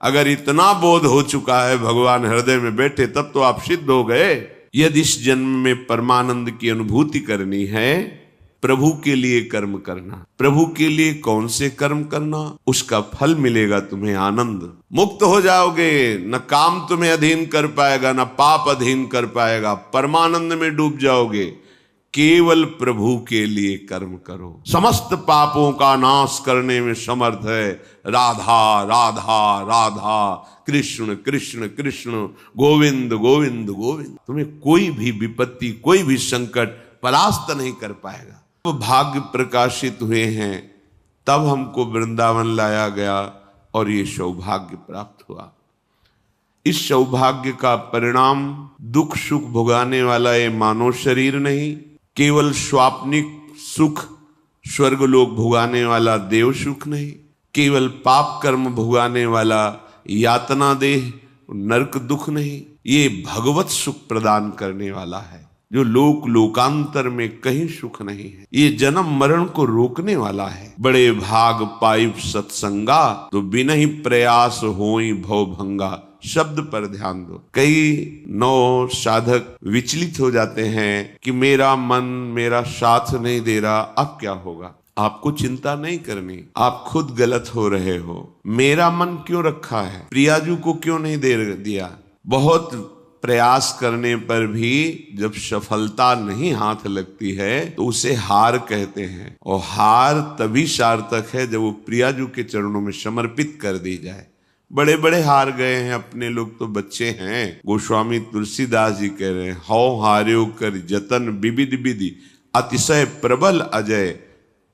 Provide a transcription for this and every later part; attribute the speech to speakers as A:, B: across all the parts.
A: अगर इतना बोध हो चुका है भगवान हृदय में बैठे, तब तो आप सिद्ध हो गए। यदि इस जन्म में परमानंद की अनुभूति करनी है, प्रभु के लिए कर्म करना। प्रभु के लिए कौन से कर्म करना? उसका फल मिलेगा तुम्हें आनंद। मुक्त हो जाओगे, न काम तुम्हें अधीन कर पाएगा, न पाप अधीन कर पाएगा। परमानंद में डूब जाओगे। केवल प्रभु के लिए कर्म करो। समस्त पापों का नाश करने में समर्थ है। राधा राधा राधा, कृष्ण कृष्ण कृष्ण, गोविंद गोविंद गोविंद। तुम्हें कोई भी विपत्ति, कोई भी संकट परास्त नहीं कर पाएगा। तो भाग्य प्रकाशित हुए हैं, तब हमको वृंदावन लाया गया और ये सौभाग्य प्राप्त हुआ। इस सौभाग्य का परिणाम दुख सुख भुगाने वाला ये मानव शरीर नहीं, केवल स्वाप्निक सुख स्वर्गलोक भुगाने वाला देव सुख नहीं, केवल पाप कर्म भुगाने वाला यातना देह नरक दुख नहीं, ये भगवत सुख प्रदान करने वाला है, जो लोक लोकांतर में कहीं सुख नहीं है। ये जन्म मरण को रोकने वाला है। बड़े भाग पाइप सत्संगा, तो बिना ही प्रयास होई भव भंगा। शब्द पर ध्यान दो। कई नौ साधक विचलित हो जाते हैं कि मेरा मन मेरा साथ नहीं दे रहा, अब क्या होगा? आपको चिंता नहीं करनी, आप खुद गलत हो रहे हो। मेरा मन क्यों रखा है? प्रियाजू को क्यों नहीं दे दिया? बहुत प्रयास करने पर भी जब सफलता नहीं हाथ लगती है तो उसे हार कहते हैं, और हार तभी सार्थक है जब वो प्रियाजू के चरणों में समर्पित कर दी जाए। बड़े बड़े हार गए हैं, अपने लोग तो बच्चे हैं। गोस्वामी तुलसीदास जी कह रहे हैं, हौ हार्यो कर जतन विविध विधि, अतिशय प्रबल अजय,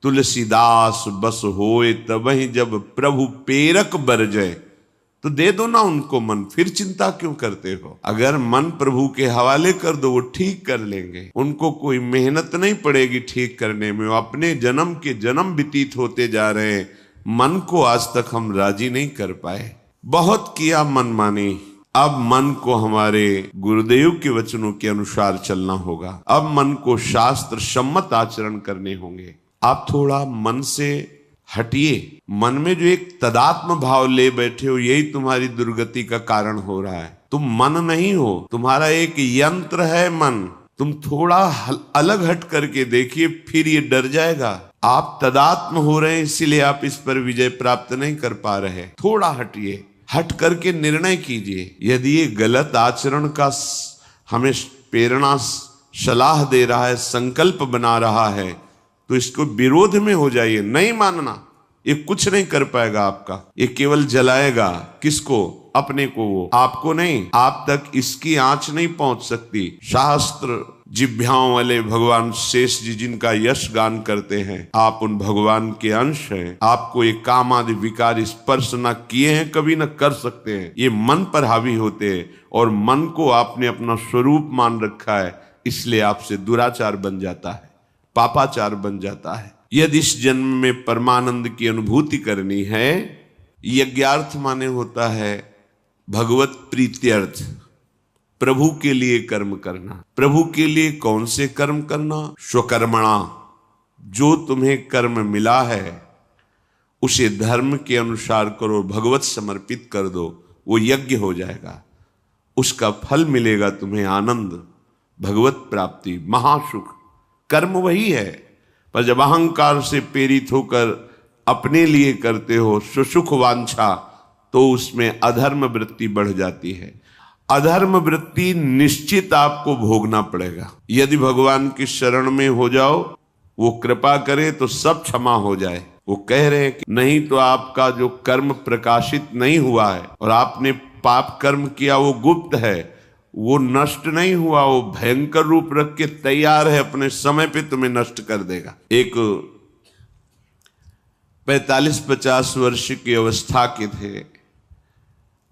A: तुलसीदास बस होए तबहि जब प्रभु पेरक बरजय। तो दे दो ना उनको मन, फिर चिंता क्यों करते हो? अगर मन प्रभु के हवाले कर दो, वो ठीक कर लेंगे। उनको कोई मेहनत नहीं पड़ेगी ठीक करने में। वो अपने जन्म के जन्म व्यतीत होते जा रहे हैं। मन को आज तक हम राजी नहीं कर पाए। बहुत किया मनमानी। अब मन को हमारे गुरुदेव के वचनों के अनुसार चलना होगा। अब मन को शास्त्र सम्मत आचरण करने होंगे। आप थोड़ा मन से हटिए। मन में जो एक तदात्म भाव ले बैठे हो, यही तुम्हारी दुर्गति का कारण हो रहा है। तुम मन नहीं हो, तुम्हारा एक यंत्र है मन। तुम थोड़ा अलग हट करके देखिए, फिर ये डर जाएगा। आप तदात्म हो रहे हैं, इसीलिए आप इस पर विजय प्राप्त नहीं कर पा रहे। थोड़ा हटिए, हट करके निर्णय कीजिए। यदि ये गलत आचरण का हमें प्रेरणा सलाह दे रहा है, संकल्प बना रहा है, तो इसको विरोध में हो जाइए। नहीं मानना, ये कुछ नहीं कर पाएगा आपका। ये केवल जलाएगा। किसको? अपने को। वो आपको नहीं। आप तक इसकी आंच नहीं पहुंच सकती। शास्त्र जिभ्याओं वाले भगवान शेष जी जिनका यश गान करते हैं, आप उन भगवान के अंश हैं। आपको ये काम आदि विकार स्पर्श न किए हैं, कभी न कर सकते हैं। ये मन पर हावी होते हैं, और मन को आपने अपना स्वरूप मान रखा है, इसलिए आपसे दुराचार बन जाता है, पापाचार बन जाता है। यदि इस जन्म में परमानंद की अनुभूति करनी है, यज्ञार्थ माने होता है भगवत प्रीत्यर्थ, प्रभु के लिए कर्म करना। प्रभु के लिए कौन से कर्म करना? स्वकर्मणा। जो तुम्हें कर्म मिला है उसे धर्म के अनुसार करो, भगवत समर्पित कर दो, वो यज्ञ हो जाएगा। उसका फल मिलेगा तुम्हें आनंद, भगवत प्राप्ति, महासुख। कर्म वही है, पर जब अहंकार से प्रेरित होकर अपने लिए करते हो सुसुख वांछा, तो उसमें अधर्म वृत्ति बढ़ जाती है। अधर्म वृत्ति निश्चित आपको भोगना पड़ेगा। यदि भगवान की शरण में हो जाओ, वो कृपा करे तो सब क्षमा हो जाए। वो कह रहे हैं कि नहीं तो आपका जो कर्म प्रकाशित नहीं हुआ है और आपने पाप कर्म किया, वो गुप्त है, वो नष्ट नहीं हुआ, वो भयंकर रूप रख के तैयार है, अपने समय पे तुम्हें नष्ट कर देगा। एक 45-50 वर्ष की अवस्था के थे।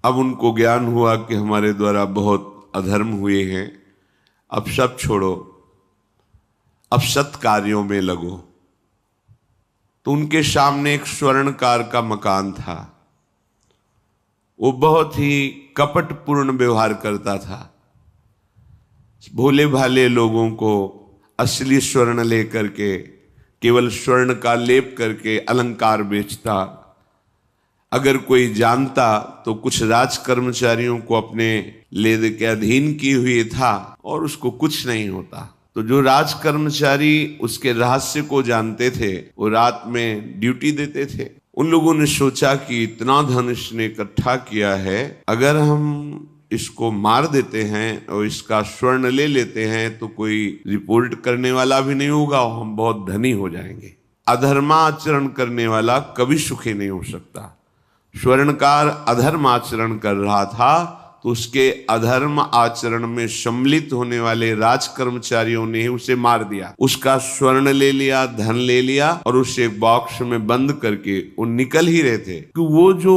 A: अब उनको ज्ञान हुआ कि हमारे द्वारा बहुत अधर्म हुए हैं, अब सब छोड़ो, अब सत् कार्यों में लगो। तो उनके सामने एक स्वर्णकार का मकान था। वो बहुत ही कपटपूर्ण व्यवहार करता था। भोले भाले लोगों को असली स्वर्ण लेकर के, केवल स्वर्ण का लेप करके अलंकार बेचता। अगर कोई जानता तो कुछ राज कर्मचारियों को अपने लेद के अधीन किए हुए था और उसको कुछ नहीं होता। तो जो राज कर्मचारी उसके रहस्य को जानते थे वो रात में ड्यूटी देते थे। उन लोगों ने सोचा कि इतना धन इसने इकट्ठा किया है, अगर हम इसको मार देते हैं और इसका स्वर्ण ले लेते हैं तो कोई रिपोर्ट करने वाला भी नहीं होगा और हम बहुत धनी हो जाएंगे। अधर्माचरण करने वाला कभी सुखी नहीं हो सकता। स्वर्णकार अधर्म आचरण कर रहा था तो उसके अधर्म आचरण में सम्मिलित होने वाले राज कर्मचारियों ने उसे मार दिया, उसका स्वर्ण ले लिया, धन ले लिया और उसे बॉक्स में बंद करके वो निकल ही रहे थे कि वो जो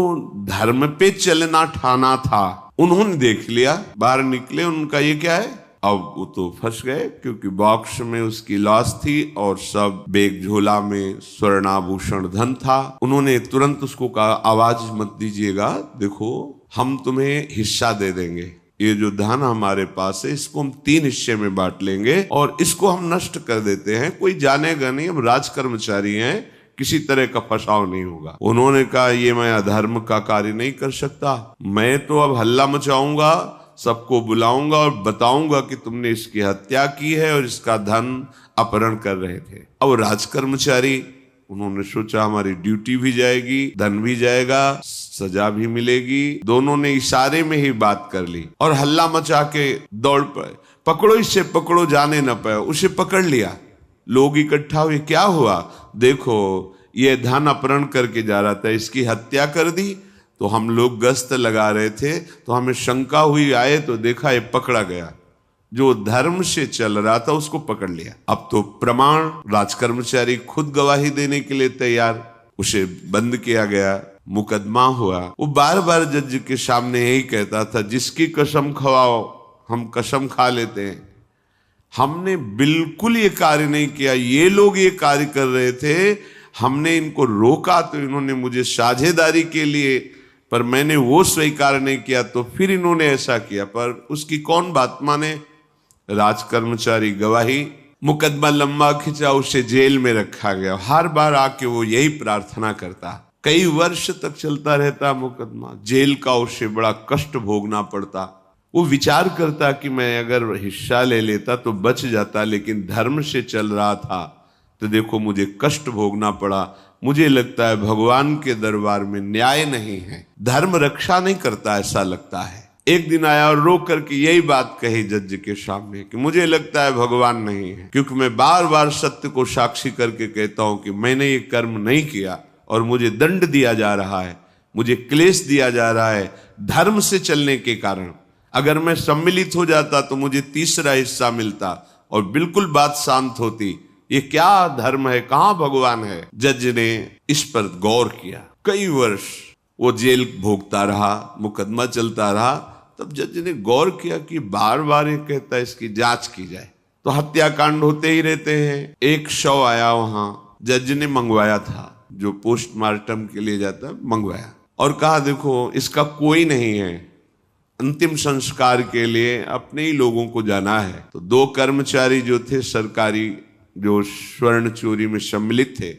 A: धर्म पे चलना ठाना था उन्होंने देख लिया, बाहर निकले, उनका ये क्या है, अब वो तो फंस गए क्योंकि बॉक्स में उसकी लाश थी और सब बैग झोला में स्वर्णाभूषण धन था। उन्होंने तुरंत उसको कहा आवाज मत दीजिएगा, देखो हम तुम्हें हिस्सा दे देंगे, ये जो धन हमारे पास है इसको हम 3 हिस्से में बांट लेंगे और इसको हम नष्ट कर देते हैं, कोई जानेगा नहीं, हम राज कर्मचारी हैं, किसी तरह का फसाव नहीं होगा। उन्होंने कहा ये मैं अधर्म का कार्य नहीं कर सकता, मैं तो अब हल्ला मचाऊंगा, सबको बुलाऊंगा और बताऊंगा कि तुमने इसकी हत्या की है और इसका धन अपहरण कर रहे थे। अब राज कर्मचारी उन्होंने सोचा हमारी ड्यूटी भी जाएगी, धन भी जाएगा, सजा भी मिलेगी। दोनों ने इशारे में ही बात कर ली और हल्ला मचा के दौड़ पड़े, पकड़ो इसे, पकड़ो, जाने न पाए। उसे पकड़ लिया, लोग इकट्ठा हुए, क्या हुआ, देखो ये धन अपहरण करके जा रहा था, इसकी हत्या कर दी। तो हम लोग गश्त लगा रहे थे तो हमें शंका हुई, आए तो देखा ये पकड़ा गया, जो धर्म से चल रहा था उसको पकड़ लिया। अब तो प्रमाण, राज कर्मचारी खुद गवाही देने के लिए तैयार, उसे बंद किया गया, मुकदमा हुआ। वो बार बार जज के सामने यही कहता था, जिसकी कसम खवाओ हम कसम खा लेते हैं, हमने बिल्कुल ये कार्य नहीं किया, ये लोग ये कार्य कर रहे थे, हमने इनको रोका तो इन्होंने मुझे साझेदारी के लिए, पर मैंने वो स्वीकार नहीं किया तो फिर इन्होंने ऐसा किया, पर उसकी कौन बात माने। राज कर्मचारी गवाही, मुकदमा लंबा खिंचा, उसे जेल में रखा गया। हर बार आके वो यही प्रार्थना करता, कई वर्ष तक चलता रहता मुकदमा, जेल का उसे बड़ा कष्ट भोगना पड़ता। वो विचार करता कि मैं अगर हिस्सा ले लेता तो बच जाता, लेकिन धर्म से चल रहा था तो देखो मुझे कष्ट भोगना पड़ा। मुझे लगता है भगवान के दरबार में न्याय नहीं है, धर्म रक्षा नहीं करता, ऐसा लगता है। एक दिन आया और रो करके यही बात कही जज के सामने कि मुझे लगता है भगवान नहीं है, क्योंकि मैं बार बार सत्य को साक्षी करके कहता हूं कि मैंने ये कर्म नहीं किया और मुझे दंड दिया जा रहा है, मुझे क्लेश दिया जा रहा है धर्म से चलने के कारण। अगर मैं सम्मिलित हो जाता तो मुझे तीसरा हिस्सा मिलता और बिल्कुल बात शांत होती। ये क्या धर्म है, कहां भगवान है। जज ने इस पर गौर किया, कई वर्ष वो जेल भोगता रहा, मुकदमा चलता रहा। तब जज ने गौर किया कि बार बार ये कहता है इसकी जांच की जाए, तो हत्याकांड होते ही रहते हैं। एक शव आया वहां, जज ने मंगवाया था, जो पोस्टमार्टम के लिए जाता, मंगवाया और कहा देखो इसका कोई नहीं है, अंतिम संस्कार के लिए अपने ही लोगों को जाना है। तो 2 कर्मचारी जो थे सरकारी, जो स्वर्ण चोरी में सम्मिलित थे,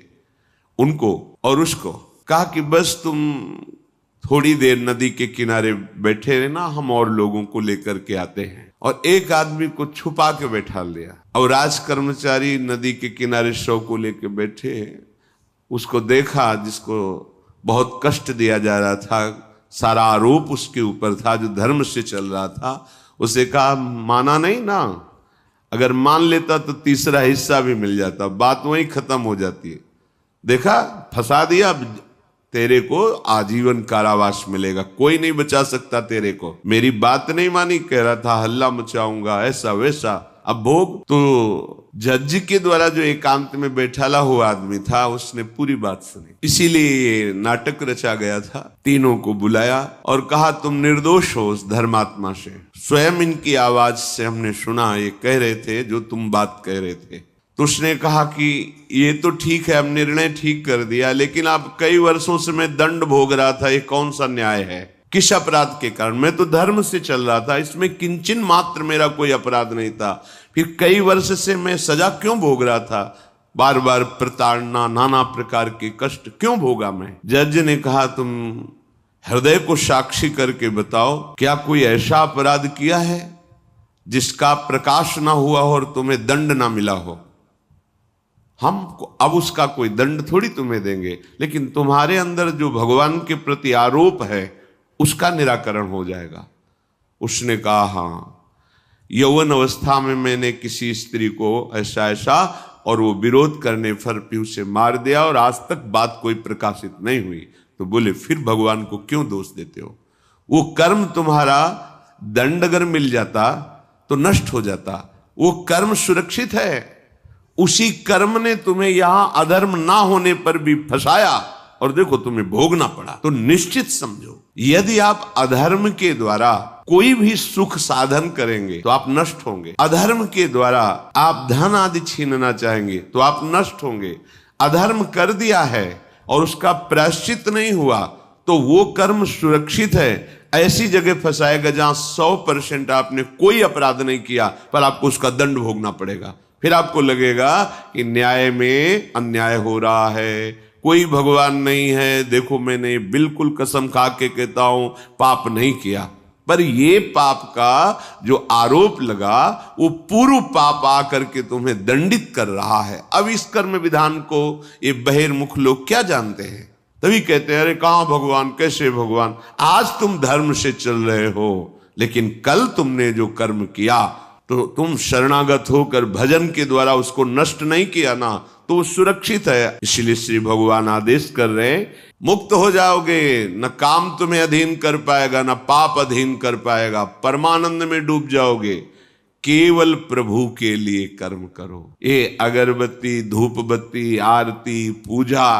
A: उनको और उसको कहा कि बस तुम थोड़ी देर नदी के किनारे बैठे रहना, हम और लोगों को लेकर के आते हैं। और एक आदमी को छुपा के बैठा लिया और राज कर्मचारी नदी के किनारे शव को लेकर बैठे। उसको देखा जिसको बहुत कष्ट दिया जा रहा था, सारा आरोप उसके ऊपर था, जो धर्म से चल रहा था। उसे कहा माना नहीं ना, अगर मान लेता तो तीसरा हिस्सा भी मिल जाता, बात वहीं खत्म हो जाती है। देखा, फंसा दिया, तेरे को आजीवन कारावास मिलेगा, कोई नहीं बचा सकता तेरे को। मेरी बात नहीं मानी, कह रहा था हल्ला मचाऊंगा, ऐसा वैसा, अब भोग। तो जज के द्वारा जो एकांत में बैठाला हुआ आदमी था, उसने पूरी बात सुनी, इसीलिए ये नाटक रचा गया था। तीनों को बुलाया और कहा तुम निर्दोष हो उस धर्मात्मा से, स्वयं इनकी आवाज से हमने सुना ये कह रहे थे जो तुम बात कह रहे थे। तो उसने कहा कि ये तो ठीक है, अब निर्णय ठीक कर दिया, लेकिन आप कई वर्षों से मैं दंड भोग रहा था, ये कौन सा न्याय है, किस अपराध के कारण? मैं तो धर्म से चल रहा था, इसमें किंचन मात्र मेरा कोई अपराध नहीं था, फिर कई वर्ष से मैं सजा क्यों भोग रहा था? बार बार प्रताड़ना, नाना प्रकार के कष्ट क्यों भोगा मैं? जज ने कहा तुम हृदय को साक्षी करके बताओ, क्या कोई ऐसा अपराध किया है जिसका प्रकाश ना हुआ हो और तुम्हें दंड ना मिला हो? हम अब उसका कोई दंड थोड़ी तुम्हें देंगे, लेकिन तुम्हारे अंदर जो भगवान के प्रति आरोप है उसका निराकरण हो जाएगा। उसने कहा हाँ, यौवन अवस्था में मैंने किसी स्त्री को ऐसा ऐसा, और वो विरोध करने पर भी उसे मार दिया और आज तक बात कोई प्रकाशित नहीं हुई। तो बोले फिर भगवान को क्यों दोष देते हो? वो कर्म तुम्हारा दंड अगर मिल जाता तो नष्ट हो जाता, वो कर्म सुरक्षित है। उसी कर्म ने तुम्हें यहां अधर्म ना होने पर भी फंसाया और देखो तुम्हें भोगना पड़ा। तो निश्चित समझो, यदि आप अधर्म के द्वारा कोई भी सुख साधन करेंगे तो आप नष्ट होंगे। अधर्म के द्वारा आप धन आदि छीनना चाहेंगे तो आप नष्ट होंगे। अधर्म कर दिया है और उसका प्रायश्चित नहीं हुआ तो वो कर्म सुरक्षित है। ऐसी जगह फंसाएगा जहां 100% आपने कोई अपराध नहीं किया पर आपको उसका दंड भोगना पड़ेगा। फिर आपको लगेगा कि न्याय में अन्याय हो रहा है, कोई भगवान नहीं है। देखो मैंने बिल्कुल कसम खा के कहता हूं पाप नहीं किया, पर ये पाप का जो आरोप लगा वो पूर्व पाप आकर के तुम्हें दंडित कर रहा है। अब इस कर्म विधान को ये बहिर्मुख लोग क्या जानते हैं? तभी कहते हैं अरे कहां भगवान, कैसे भगवान? आज तुम धर्म से चल रहे हो, लेकिन कल तुमने जो कर्म किया तो तुम शरणागत होकर भजन के द्वारा उसको नष्ट नहीं किया ना, तो वो सुरक्षित है। इसलिए श्री भगवान आदेश कर रहे हैं मुक्त हो जाओगे, न काम तुम्हें अधीन कर पाएगा, न पाप अधीन कर पाएगा, परमानंद में डूब जाओगे। केवल प्रभु के लिए कर्म करो। ये अगरबत्ती, धूप बत्ती, आरती, पूजा,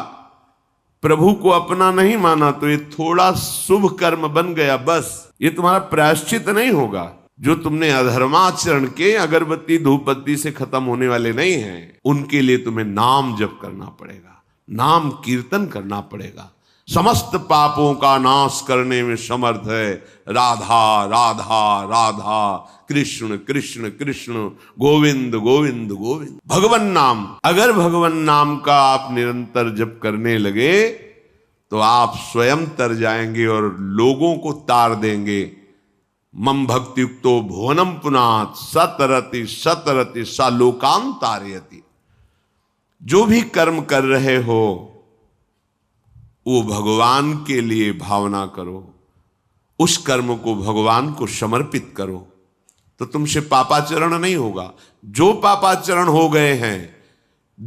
A: प्रभु को अपना नहीं माना तो ये थोड़ा शुभ कर्म बन गया, बस ये तुम्हारा प्रायश्चित नहीं होगा। जो तुमने अधर्माचरण के अगरबत्ती धूपबत्ती से खत्म होने वाले नहीं हैं, उनके लिए तुम्हें नाम जप करना पड़ेगा, नाम कीर्तन करना पड़ेगा। समस्त पापों का नाश करने में समर्थ है राधा राधा राधा, कृष्ण कृष्ण कृष्ण, गोविंद गोविंद गोविंद। भगवन नाम, अगर भगवन नाम का आप निरंतर जप करने लगे तो आप स्वयं तर जाएंगे और लोगों को तार देंगे। मम भक्ति युक्तो भुवनम पुनात सतरति सतरति सा लोकान तारयति। जो भी कर्म कर रहे हो वो भगवान के लिए भावना करो, उस कर्म को भगवान को समर्पित करो, तो तुमसे पापाचरण नहीं होगा। जो पापाचरण हो गए हैं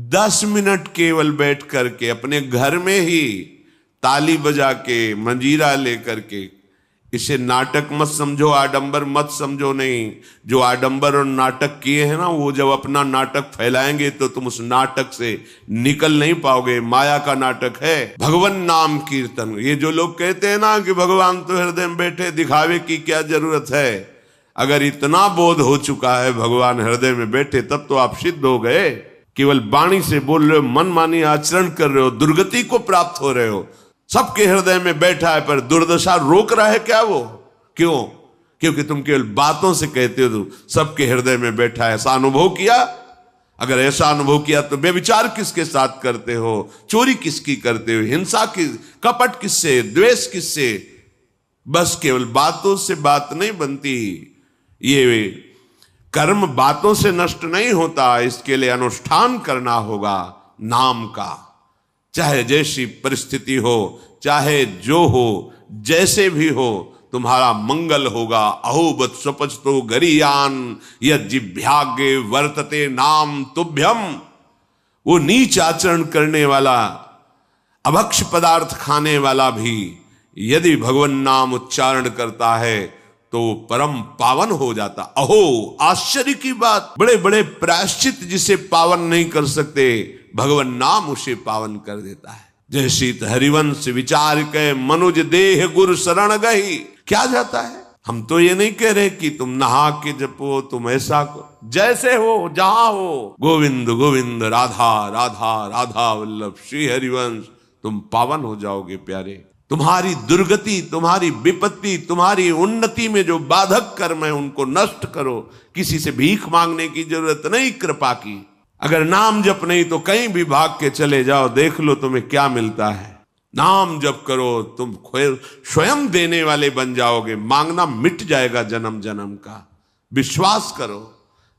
A: 10 मिनट केवल बैठ करके अपने घर में ही ताली बजा के मंजीरा लेकर के, इसे नाटक मत समझो, आडंबर मत समझो। नहीं, जो आडंबर और नाटक किए हैं ना, वो जब अपना नाटक फैलाएंगे तो तुम उस नाटक से निकल नहीं पाओगे। माया का नाटक है भगवान नाम कीर्तन। ये जो लोग कहते हैं ना कि भगवान तो हृदय में बैठे, दिखावे की क्या जरूरत है? अगर इतना बोध हो चुका है भगवान हृदय में बैठे, तब तो आप सिद्ध हो गए। केवल वाणी से बोल रहे हो, मनमानी आचरण कर रहे हो, दुर्गति को प्राप्त हो रहे हो। सबके हृदय में बैठा है पर दुर्दशा रोक रहा है क्या वो? क्यों? क्योंकि तुम केवल बातों से कहते हो तो सबके हृदय में बैठा है। ऐसा अनुभव किया? अगर ऐसा अनुभव किया तो बेविचार किसके साथ करते हो, चोरी किसकी करते हो, हिंसा की, कपट किससे, द्वेष किससे? बस केवल बातों से बात नहीं बनती। ये कर्म बातों से नष्ट नहीं होता, इसके लिए अनुष्ठान करना होगा नाम का। चाहे जैसी परिस्थिति हो, चाहे जो हो, जैसे भी हो, तुम्हारा मंगल होगा। अहोबत स्वपचतो गरीयान यज्जिभ्यागे वर्तते नाम तुभ्यम। वो नीच आचरण करने वाला, अभक्ष पदार्थ खाने वाला भी यदि भगवान नाम उच्चारण करता है तो परम पावन हो जाता। अहो आश्चर्य की बात, बड़े बड़े प्रायश्चित जिसे पावन नहीं कर सकते, भगवान नाम उसे पावन कर देता है। जय सीत हरिवंश विचार के मनुज देह गुरु शरण गही। क्या जाता है? हम तो ये नहीं कह रहे कि तुम नहा के जपो, तुम ऐसा को, जैसे हो जहां हो, गोविंद गोविंद राधा राधा राधा वल्लभ श्री हरिवंश, तुम पावन हो जाओगे प्यारे। तुम्हारी दुर्गति, तुम्हारी विपत्ति, तुम्हारी उन्नति में जो बाधक कर्म है उनको नष्ट करो। किसी से भीख मांगने की जरूरत नहीं, कृपा की। अगर नाम जप नहीं तो कहीं भी भाग के चले जाओ, देख लो तुम्हें क्या मिलता है। नाम जप करो, तुम स्वयं देने वाले बन जाओगे, मांगना मिट जाएगा जन्म जन्म का। विश्वास करो,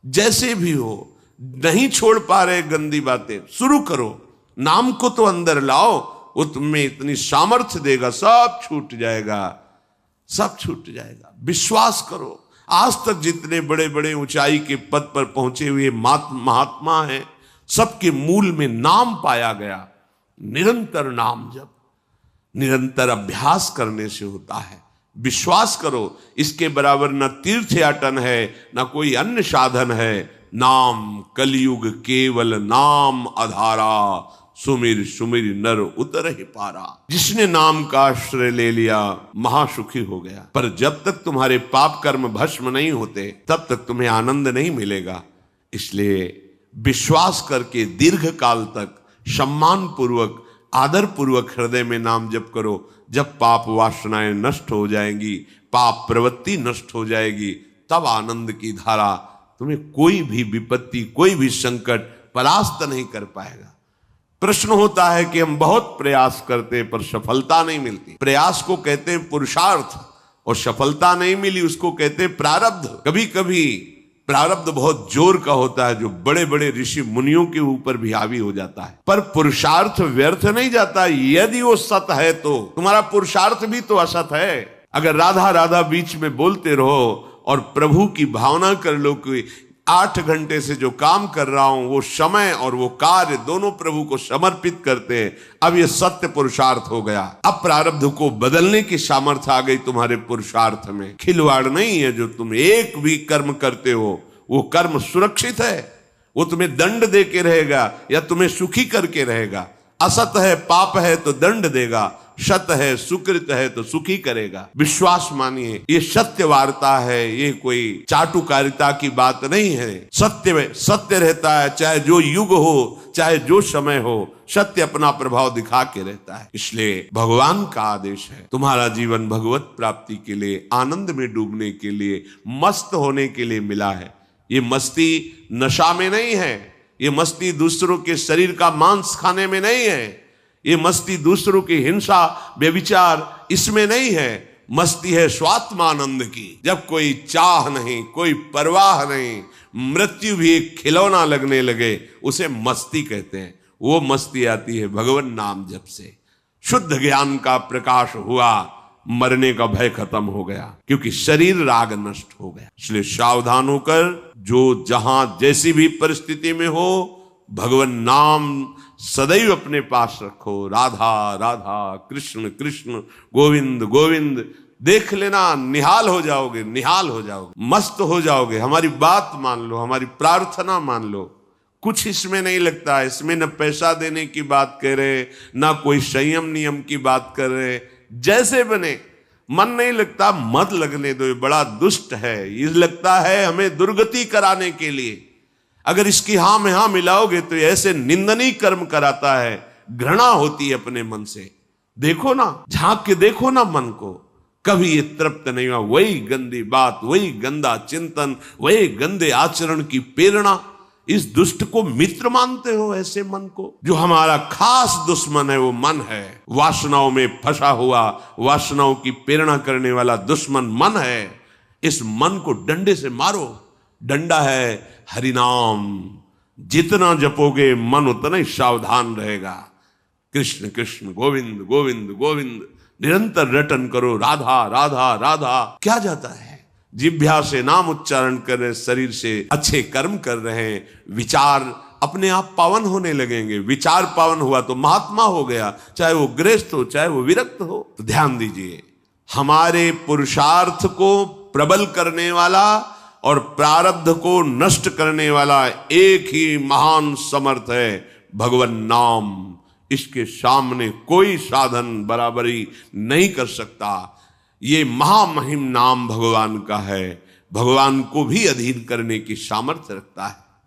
A: जैसे भी हो, नहीं छोड़ पा रहे गंदी बातें, शुरू करो, नाम को तो अंदर लाओ, वो तुम्हें इतनी सामर्थ्य देगा, सब छूट जाएगा, सब छूट जाएगा। विश्वास करो, आज तक जितने बड़े बड़े ऊंचाई के पद पर पहुंचे हुए महात्मा हैं, सबके मूल में नाम पाया गया। निरंतर नाम जप, निरंतर अभ्यास करने से होता है। विश्वास करो, इसके बराबर न तीर्थयाटन है, न कोई अन्य साधन है। नाम कलयुग केवल नाम आधारा, सुमिर सुमिर नर उतर ही पारा। जिसने नाम का आश्रय ले लिया महासुखी हो गया। पर जब तक तुम्हारे पाप कर्म भस्म नहीं होते, तब तक तुम्हें आनंद नहीं मिलेगा। इसलिए विश्वास करके दीर्घ काल तक सम्मान पूर्वक, आदर पूर्वक हृदय में नाम जप करो। जब पाप वासनाएं नष्ट हो जाएंगी, पाप प्रवृत्ति नष्ट हो जाएगी, तब आनंद की धारा तुम्हें कोई भी विपत्ति, कोई भी संकट परास्त नहीं कर पाएगा। प्रश्न होता है कि हम बहुत प्रयास करते पर सफलता नहीं मिलती। प्रयास को कहते हैं पुरुषार्थ, और सफलता नहीं मिली उसको कहते हैं प्रारब्ध। कभी कभी प्रारब्ध बहुत जोर का होता है, जो बड़े बड़े ऋषि मुनियों के ऊपर भी हावी हो जाता है। पर पुरुषार्थ व्यर्थ नहीं जाता, यदि वो सत है तो। तुम्हारा पुरुषार्थ भी तो असत है। अगर राधा राधा बीच में बोलते रहो और प्रभु की भावना कर लो कि 8 घंटे से जो काम कर रहा हूं, वो समय और वो कार्य दोनों प्रभु को समर्पित करते हैं, अब ये सत्य पुरुषार्थ हो गया। अब प्रारब्ध को बदलने की सामर्थ्य आ गई तुम्हारे पुरुषार्थ में। खिलवाड़ नहीं है। जो तुम एक भी कर्म करते हो, वो कर्म सुरक्षित है, वो तुम्हें दंड दे के रहेगा या तुम्हें सुखी करके रहेगा। असत है, पाप है तो दंड देगा, सत है, सुकृत है तो सुखी करेगा। विश्वास मानिए, ये सत्य वार्ता है, ये कोई चाटुकारिता की बात नहीं है। सत्य में सत्य रहता है, चाहे जो युग हो, चाहे जो समय हो, सत्य अपना प्रभाव दिखा के रहता है। इसलिए भगवान का आदेश है, तुम्हारा जीवन भगवत प्राप्ति के लिए, आनंद में डूबने के लिए, मस्त होने के लिए मिला है। ये मस्ती नशा में नहीं है, ये मस्ती दूसरों के शरीर का मांस खाने में नहीं है, ये मस्ती दूसरों की हिंसा व्यभिचार इसमें नहीं है। मस्ती है स्वात्मानंद की। जब कोई चाह नहीं, कोई परवाह नहीं, मृत्यु भी एक खिलौना लगने लगे, उसे मस्ती कहते हैं। वो मस्ती आती है भगवान नाम जप से। शुद्ध ज्ञान का प्रकाश हुआ, मरने का भय खत्म हो गया, क्योंकि शरीर राग नष्ट हो गया। इसलिए सावधान होकर, जो जहां जैसी भी परिस्थिति में हो, भगवान नाम सदैव अपने पास रखो। राधा राधा, कृष्ण कृष्ण, गोविंद गोविंद। देख लेना, निहाल हो जाओगे, निहाल हो जाओगे, मस्त हो जाओगे। हमारी बात मान लो, हमारी प्रार्थना मान लो। कुछ इसमें नहीं लगता, इसमें न पैसा देने की बात कह रहे, ना कोई संयम नियम की बात कर रहे। जैसे बने, मन नहीं लगता, मत लगने दो, ये बड़ा दुष्ट है। ये लगता है हमें दुर्गति कराने के लिए। अगर इसकी हां में हां मिलाओगे तो ऐसे निंदनीय कर्म कराता है, घृणा होती है अपने मन से। देखो ना, झांक के देखो ना मन को, कभी ये तृप्त नहीं हुआ। वही गंदी बात, वही गंदा चिंतन, वही गंदे आचरण की प्रेरणा। इस दुष्ट को मित्र मानते हो, ऐसे मन को? जो हमारा खास दुश्मन है वो मन है। वासनाओं में फंसा हुआ, वासनाओं की प्रेरणा करने वाला दुश्मन मन है। इस मन को डंडे से मारो। डंडा है हरिनाम। जितना जपोगे मन उतना ही सावधान रहेगा। कृष्ण कृष्ण, गोविंद गोविंद गोविंद, निरंतर रटन करो। राधा राधा राधा। क्या जाता है? जिह्वा से नाम उच्चारण कर रहे, शरीर से अच्छे कर्म कर रहे हैं, विचार अपने आप पावन होने लगेंगे। विचार पावन हुआ तो महात्मा हो गया, चाहे वो गृहस्थ हो, चाहे वो विरक्त हो। तो ध्यान दीजिए, हमारे पुरुषार्थ को प्रबल करने वाला और प्रारब्ध को नष्ट करने वाला एक ही महान समर्थ है, भगवान नाम। इसके सामने कोई साधन बराबरी नहीं कर सकता। ये महामहिम नाम भगवान का है, भगवान को भी अधीन करने की सामर्थ्य रखता है।